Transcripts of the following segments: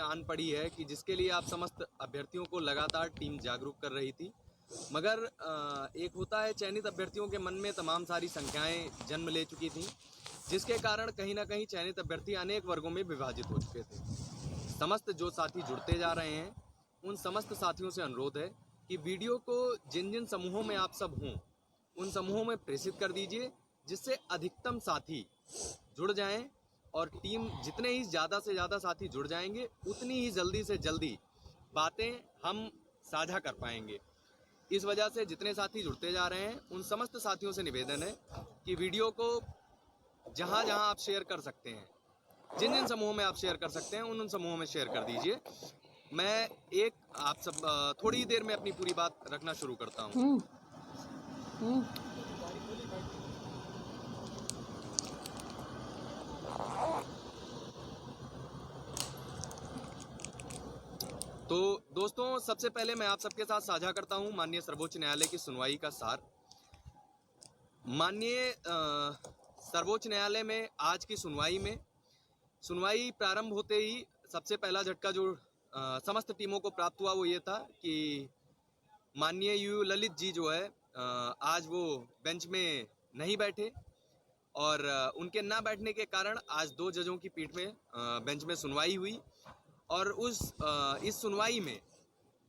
आन पड़ी है कि जिसके लिए आप समस्त अभ्यर्थियों को लगातार टीम जागरूक कर रही थी, मगर एक होता है चयनित अभ्यर्थियों के मन में तमाम सारी संख्याएं जन्म ले चुकी थीं, जिसके कारण कहीं ना कहीं चयनित अभ्यर्थी अनेक वर्गों में विभाजित हो चुके थे। समस्त जो साथी जुड़ते जा रहे हैं, उन समस्त साथियों से अनुरोध है कि वीडियो को जिन जिन समूहों में आप सब हों, उन समूहों में प्रेषित कर दीजिए, जिससे अधिकतम साथी जुड़ जाएं और टीम जितने ही ज़्यादा से ज़्यादा साथी जुड़ जाएंगे, उतनी ही जल्दी से जल्दी बातें हम साझा कर पाएंगे। इस वजह से जितने साथी जुड़ते जा रहे हैं, उन समस्त साथियों से निवेदन है कि वीडियो को जहां जहां आप शेयर कर सकते हैं, जिन जिन समूहों में आप शेयर कर सकते हैं, उन समूहों में शेयर कर दीजिए। मैं आप सब थोड़ी देर में अपनी पूरी बात रखना शुरू करता हूँ। तो दोस्तों, सबसे पहले मैं आप सबके साथ साझा करता हूं माननीय सर्वोच्च न्यायालय की सुनवाई का सार। माननीय सर्वोच्च न्यायालय में आज की सुनवाई प्रारंभ होते ही सबसे पहला झटका जो समस्त टीमों को प्राप्त हुआ वो ये था कि माननीय यू ललित जी जो है आज वो बेंच में नहीं बैठे और उनके ना बैठने के कारण आज 2 जजों की पीठ में बेंच में सुनवाई हुई। और इस सुनवाई में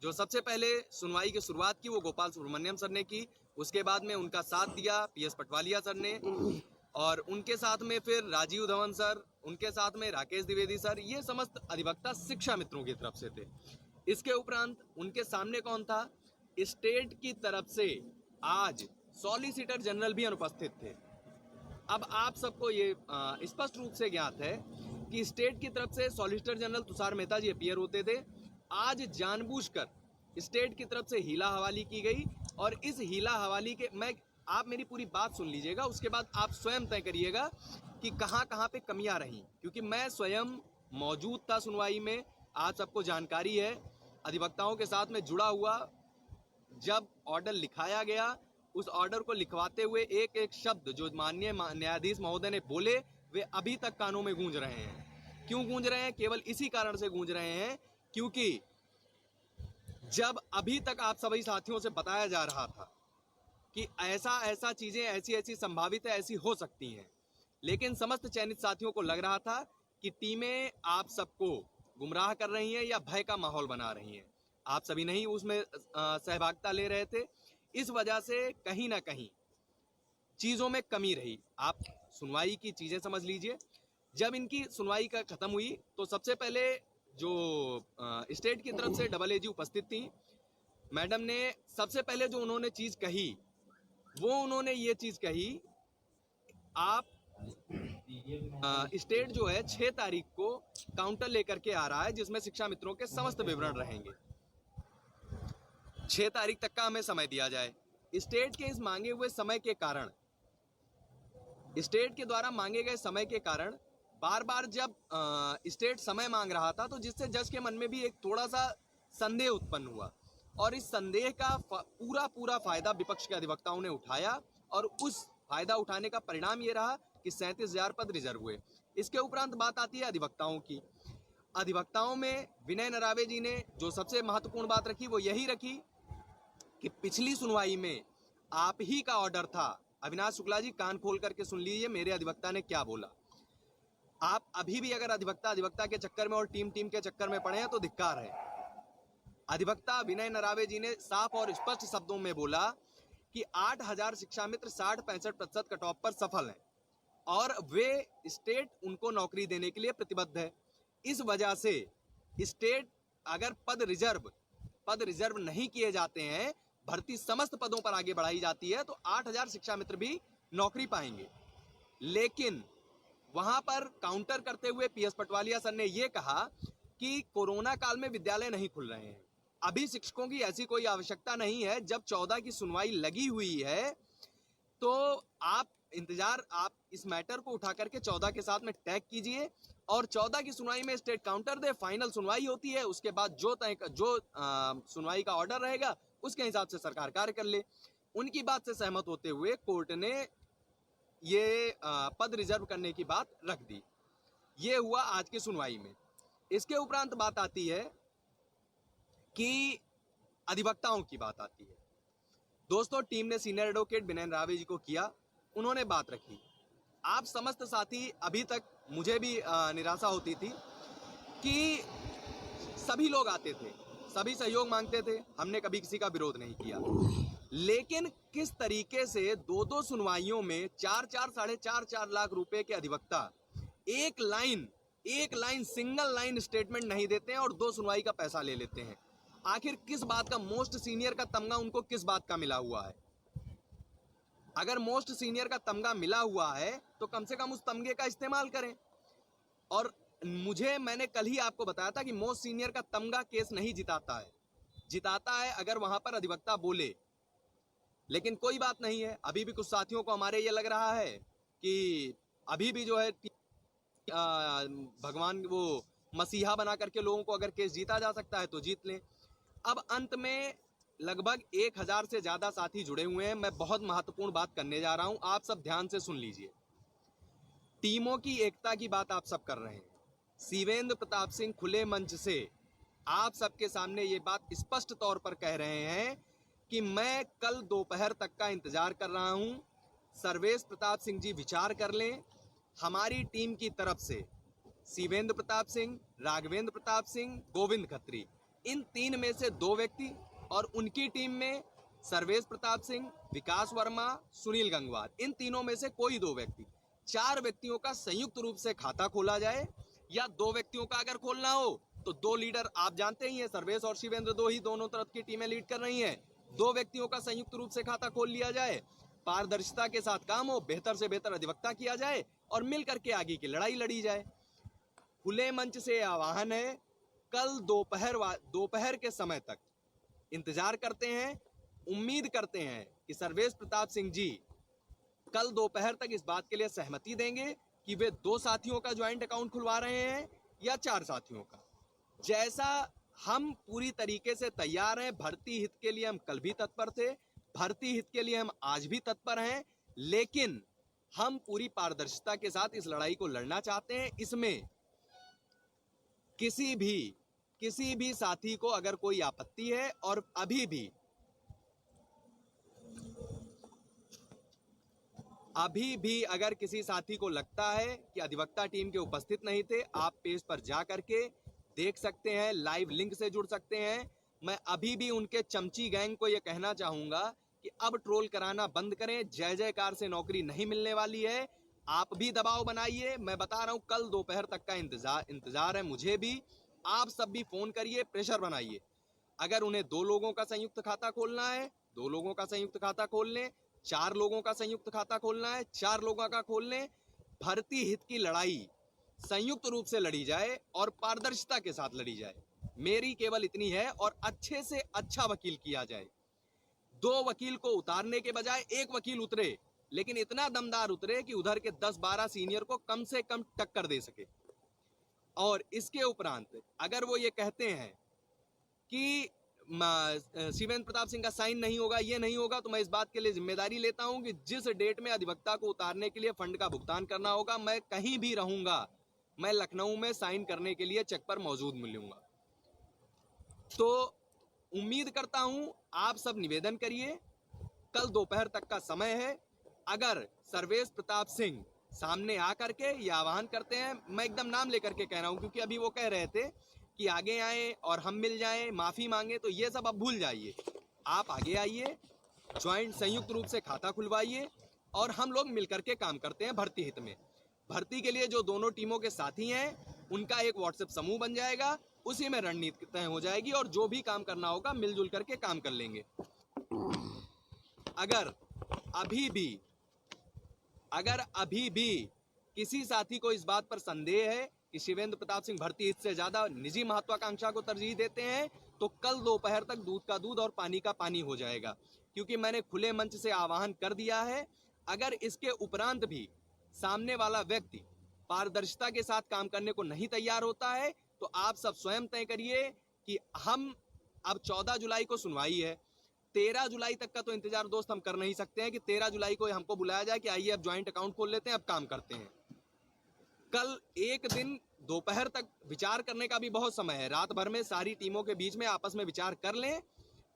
जो सबसे पहले सुनवाई की शुरुआत की वो गोपाल सुब्रमण्यम सर ने की, उसके बाद में उनका साथ दिया PS पटवालिया सर ने, और उनके साथ में फिर राजीव धवन सर, उनके साथ में राकेश द्विवेदी सर, ये समस्त अधिवक्ता शिक्षा मित्रों की तरफ से थे। इसके उपरांत उनके सामने कौन था? स्टेट की तरफ से आज सॉलिसिटर जनरल भी अनुपस्थित थे। अब आप सबको ये स्पष्ट रूप से ज्ञात है कि स्टेट की तरफ से सॉलिसिटर जनरल तुषार मेहता जी अपीयर होते थे। आज जानबूझकर स्टेट की तरफ से हीला हवाली की गई, और इस हीला हवाली के आप मेरी पूरी बात सुन लीजिएगा, उसके बाद आप स्वयं तय करिएगा कि कहां कहां पे कमियां रही, क्योंकि मैं स्वयं मौजूद था सुनवाई में। आप सबको जानकारी है, अधिवक्ताओं के साथ में जुड़ा हुआ। जब ऑर्डर लिखाया गया, उस ऑर्डर को लिखवाते हुए एक एक शब्द जो माननीय न्यायाधीश महोदय ने बोले, वे अभी तक कानों में गूंज रहे हैं। क्यों गूंज रहे हैं? केवल इसी कारण से गूंज रहे हैं क्योंकि जब अभी तक आप सभी साथियों से बताया जा रहा था कि ऐसा चीजें ऐसी संभावित है, ऐसी हो सकती हैं, लेकिन समस्त चयनित साथियों को लग रहा था कि टीमें आप सबको गुमराह कर रही हैं या भय का माहौल बना रही हैं। आप सभी नहीं उसमें सहभागिता ले रहे थे। इस वजह से कहीं ना कहीं चीजों में कमी रही। आप सुनवाई की चीजें समझ लीजिए। जब इनकी सुनवाई का खत्म हुई तो सबसे पहले जो स्टेट की तरफ से AAG उपस्थित थी, मैडम ने सबसे पहले जो उन्होंने चीज कही, वो उन्होंने ये चीज कही, आप स्टेट जो है 6 तारीख को काउंटर लेकर के आ रहा है, जिसमें शिक्षा मित्रों के समस्त विवरण रहेंगे। 6 तारीख तक का हमें समय दिया जाए। स्टेट के इस मांगे हुए समय के कारण, स्टेट के द्वारा मांगे गए समय के कारण बार बार जब स्टेट समय मांग रहा था, तो जिससे जज के मन में भी एक थोड़ा सा संदेह उत्पन्न हुआ, और इस संदेह का पूरा फायदा विपक्ष के अधिवक्ताओं ने उठाया, और उस फायदा उठाने का परिणाम ये रहा कि 37,000 पद रिजर्व हुए। इसके उपरांत बात आती है अधिवक्ताओं की। अधिवक्ताओं में विनय नरावे जी ने जो सबसे महत्वपूर्ण बात रखी वो यही रखी कि पिछली सुनवाई में आप ही का ऑर्डर था। अविनाश शुक्ला जी, कान खोल करके सुन लीजिए मेरे अधिवक्ता ने क्या बोला। आप अभी भी अगर अधिवक्ता के चक्कर में और टीम के चक्कर में पड़े हैं तो धिक्कार है। अधिवक्ता विनय नरावे जी ने साफ और स्पष्ट शब्दों में बोला कि 8,000 शिक्षा मित्र 60-65% कट ऑफ पर सफल हैं, और वे स्टेट उनको नौकरी देने के लिए प्रतिबद्ध है। इस वजह से स्टेट अगर पद रिजर्व नहीं किए जाते हैं, भर्ती समस्त पदों पर आगे बढ़ाई जाती है, तो 8,000 शिक्षा मित्र भी नौकरी पाएंगे। लेकिन वहां पर काउंटर करते हुए PS पटवालिया सर ने यह कहा कि कोरोना काल में विद्यालय नहीं खुल रहे हैं, अभी शिक्षकों की ऐसी कोई आवश्यकता नहीं है। जब 14 की सुनवाई लगी हुई है तो आप इस मैटर को उठा करके 14 के साथ में टैग कीजिए, और 14 की सुनवाई में स्टेट काउंटर दे। फाइनल सुनवाई होती है, उसके बाद जो सुनवाई का ऑर्डर रहेगा उसके हिसाब से सरकार कार्य कर ले। उनकी बात से सहमत होते हुए कोर्ट ने ये पद रिजर्व करने की बात रख दी। ये हुआ आज की सुनवाई में। इसके उपरांत बात आती है कि अधिवक्ताओं की बात आती है। दोस्तों, टीम ने सीनियर एडवोकेट बिनय रावे जी को किया, उन्होंने बात रखी। आप समस्त साथी, अभी तक मुझे भी निराशा होती थी कि सभी लोग आते थे, सभी सहयोग मांगते थे, हमने कभी किसी का विरोध नहीं किया। लेकिन किस तरीके से दो दो सुनवाइयों में 4-4 साढ़े 4 लाख रुपए के अधिवक्ता एक लाइन सिंगल लाइन स्टेटमेंट नहीं देते हैं और 2 सुनवाई का पैसा ले लेते हैं। आखिर किस बात का, मोस्ट सीनियर का तमगा उनको किस बात का मिला हुआ है? अगर मोस्ट सीनियर का तमगा मिला हुआ है तो कम से कम उस तमगे का इस्तेमाल करें। और मैंने कल ही आपको बताया था कि मोस्ट सीनियर का तमगा केस नहीं जिताता है अगर वहां पर अधिवक्ता बोले। लेकिन कोई बात नहीं है, अभी भी कुछ साथियों को हमारे ये लग रहा है कि अभी भी जो है भगवान वो मसीहा बना करके लोगों को अगर केस जीता जा सकता है तो जीत लें। अब अंत में लगभग 1000 से ज्यादा साथी जुड़े हुए हैं। मैं बहुत महत्वपूर्ण बात करने जा रहा हूं, आप सब ध्यान से सुन लीजिए। टीमों की एकता की बात आप सब कर रहे हैं। शिवेंद्र प्रताप सिंह खुले मंच से आप सबके सामने ये बात स्पष्ट तौर पर कह रहे हैं कि मैं कल दोपहर तक का इंतजार कर रहा हूं। सर्वेश प्रताप सिंह जी विचार कर लें। हमारी टीम की तरफ से शिवेंद्र प्रताप सिंह, राघवेंद्र प्रताप सिंह, गोविंद खत्री, इन 3 में से 2 व्यक्ति, और उनकी टीम में सर्वेश प्रताप सिंह, विकास वर्मा, सुनील गंगवार, इन तीनों में से कोई 2 व्यक्ति, 4 व्यक्तियों का संयुक्त रूप से खाता खोला जाए। या 2 व्यक्तियों का अगर खोलना हो तो 2 लीडर आप जानते ही हैं, सर्वेश और शिवेंद्र दोनों तरफ की टीमें लीड कर रही हैं। 2 व्यक्तियों का संयुक्त रूप से खाता खोल लिया जाए, पारदर्शिता के साथ काम हो, बेहतर से बेहतर अधिवक्ता किया जाए और मिल करके आगे की लड़ाई लड़ी जाए। खुले मंच से आह्वान है, कल दोपहर के समय तक इंतजार करते हैं। उम्मीद करते हैं कि सर्वेश प्रताप सिंह जी कल दोपहर तक इस बात के लिए सहमति देंगे कि वे 2 साथियों का ज्वाइंट अकाउंट खुलवा रहे हैं या 4 साथियों का। जैसा हम पूरी तरीके से तैयार हैं, भर्ती हित के लिए हम कल भी तत्पर थे, भर्ती हित के लिए हम आज भी तत्पर हैं, लेकिन हम पूरी पारदर्शिता के साथ इस लड़ाई को लड़ना चाहते हैं। इसमें किसी भी साथी को अगर कोई आपत्ति है और अभी भी अगर किसी साथी को लगता है कि अधिवक्ता टीम के उपस्थित नहीं थे, आप पेज पर जा करके देख सकते हैं, लाइव लिंक से जुड़ सकते हैं। मैं अभी भी उनके चमची गैंग को यह कहना चाहूंगा कि अब ट्रोल कराना बंद करें। जय जयकार से नौकरी नहीं मिलने वाली है। आप भी दबाव बनाइए। मैं बता रहा हूं, कल दोपहर तक का इंतजार है मुझे भी। आप सब भी फोन करिए, प्रेशर बनाइए। अगर उन्हें 2 लोगों का संयुक्त खाता खोलना है, 2 लोगों का संयुक्त खाता खोल लें। 4 लोगों का संयुक्त खाता खोलना है, 4 लोगों का खोल लें। भर्ती हित की लड़ाई संयुक्त रूप से लड़ी जाए और पारदर्शिता के साथ लड़ी जाए। मेरी केवल इतनी है, और अच्छे से अच्छा वकील किया जाए। 2 वकील को उतारने के बजाय 1 वकील उतरे, लेकिन इतना दमदार उतरे कि उधर के 10-12 सीनियर को कम से कम टक्कर दे सके। और इसके उपरांत अगर वो ये कहते हैं कि शिवेंद्र प्रताप सिंह का साइन नहीं होगा, ये नहीं होगा, तो मैं इस बात के लिए जिम्मेदारी लेता हूं कि जिस डेट में अधिवक्ता को उतारने के लिए फंड का भुगतान करना होगा, मैं कहीं भी रहूंगा, मैं लखनऊ में साइन करने के लिए चेक पर मौजूद मिलूंगा। तो उम्मीद करता हूं आप सब निवेदन करिए, कल दोपहर तक का समय है। अगर सर्वेश प्रताप सिंह सामने आकर के ये आह्वान करते हैं, मैं एकदम नाम लेकर के कह रहा हूं क्योंकि अभी वो कह रहे थे कि आगे आए और हम मिल जाएं, माफी मांगे, तो ये सब अब भूल जाइए। आप आगे आइए, ज्वाइंट संयुक्त रूप से खाता खुलवाइए और हम लोग मिलकर के काम करते हैं भर्ती हित में। भर्ती के लिए जो दोनों टीमों के साथी हैं, उनका एक व्हाट्सएप समूह बन जाएगा, उसी में रणनीति तय हो जाएगी और जो भी काम करना होगा मिलजुल करके काम कर लेंगे। अगर अभी भी किसी साथी को इस बात पर संदेह है कि शिवेंद्र प्रताप सिंह भर्ती हित से ज्यादा निजी महत्वाकांक्षा को तरजीह देते हैं, तो कल दोपहर तक दूध का दूध और पानी का पानी हो जाएगा, क्योंकि मैंने खुले मंच से आह्वान कर दिया है। अगर इसके उपरांत भी सामने वाला व्यक्ति पारदर्शिता के साथ काम करने को नहीं तैयार होता है, तो आप सब स्वयं तय करिए कि हम अब 14 जुलाई को सुनवाई है, 13 जुलाई तक का तो इंतजार दोस्त हम कर नहीं सकते हैं कि 13 जुलाई को हमको बुलाया जाए कि आइए अब ज्वाइंट अकाउंट खोल लेते हैं, अब काम करते हैं। कल एक दिन दोपहर तक विचार करने का भी बहुत समय है। रात भर में सारी टीमों के बीच में आपस में विचार कर लें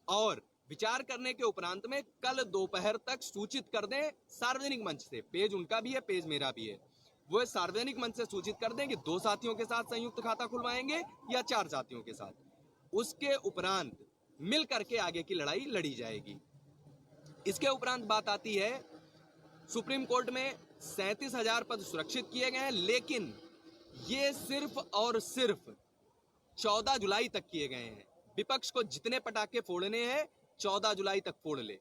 और विचार करने के उपरांत में कल दोपहर तक सूचित कर दें सार्वजनिक मंच से। पेज उनका भी है, पेज मेरा भी है। वो सार्वजनिक मंच से सूचित कर दें कि 2 साथियों के साथ संयुक्त खाता खुलवाएंगे या 4 साथियों के साथ। उसके उपरांत मिल करके आगे की लड़ाई लड़ी जाएगी। इसके उपरांत बात आती है, सुप्रीम कोर्ट में 37,000 पद सुरक्षित किए गए हैं, लेकिन ये सिर्फ और सिर्फ 14 जुलाई तक किए गए हैं। विपक्ष को जितने पटाखे फोड़ने हैं 14 जुलाई तक फोड़ ले।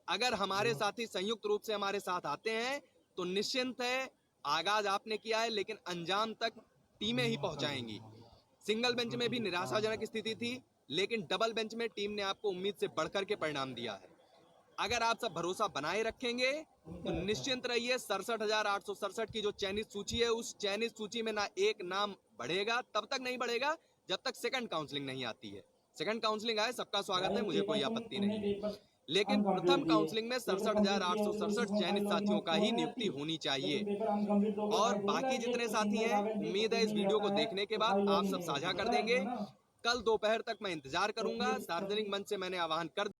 अगर हमारे साथी संयुक्त रूप से हमारे साथ आते हैं तो निश्चिंत है, आगाज आपने किया है लेकिन अंजाम तक टीमें ही पहुंचाएंगी। सिंगल बेंच में भी निराशाजनक स्थिति थी, लेकिन डबल बेंच में टीम ने आपको उम्मीद से बढ़कर के परिणाम दिया है। अगर आप सब भरोसा बनाए रखेंगे तो निश्चिंत रहिए, 67,867 की जो चयनित सूची है, उस चयनित सूची में ना एक नाम बढ़ेगा, तब तक नहीं बढ़ेगा जब तक सेकंड काउंसलिंग नहीं आती है। सेकंड काउंसलिंग आए, सबका स्वागत है, मुझे कोई आपत्ति नहीं है, लेकिन प्रथम काउंसलिंग में 67,867 चयनित साथियों का ही नियुक्ति होनी चाहिए। और बाकी जितने साथी हैं, उम्मीद है इस वीडियो को देखने के बाद आप सब साझा कर देंगे। कल दोपहर तक मैं इंतजार करूंगा। सार्वजनिक मंच से मैंने आह्वान कर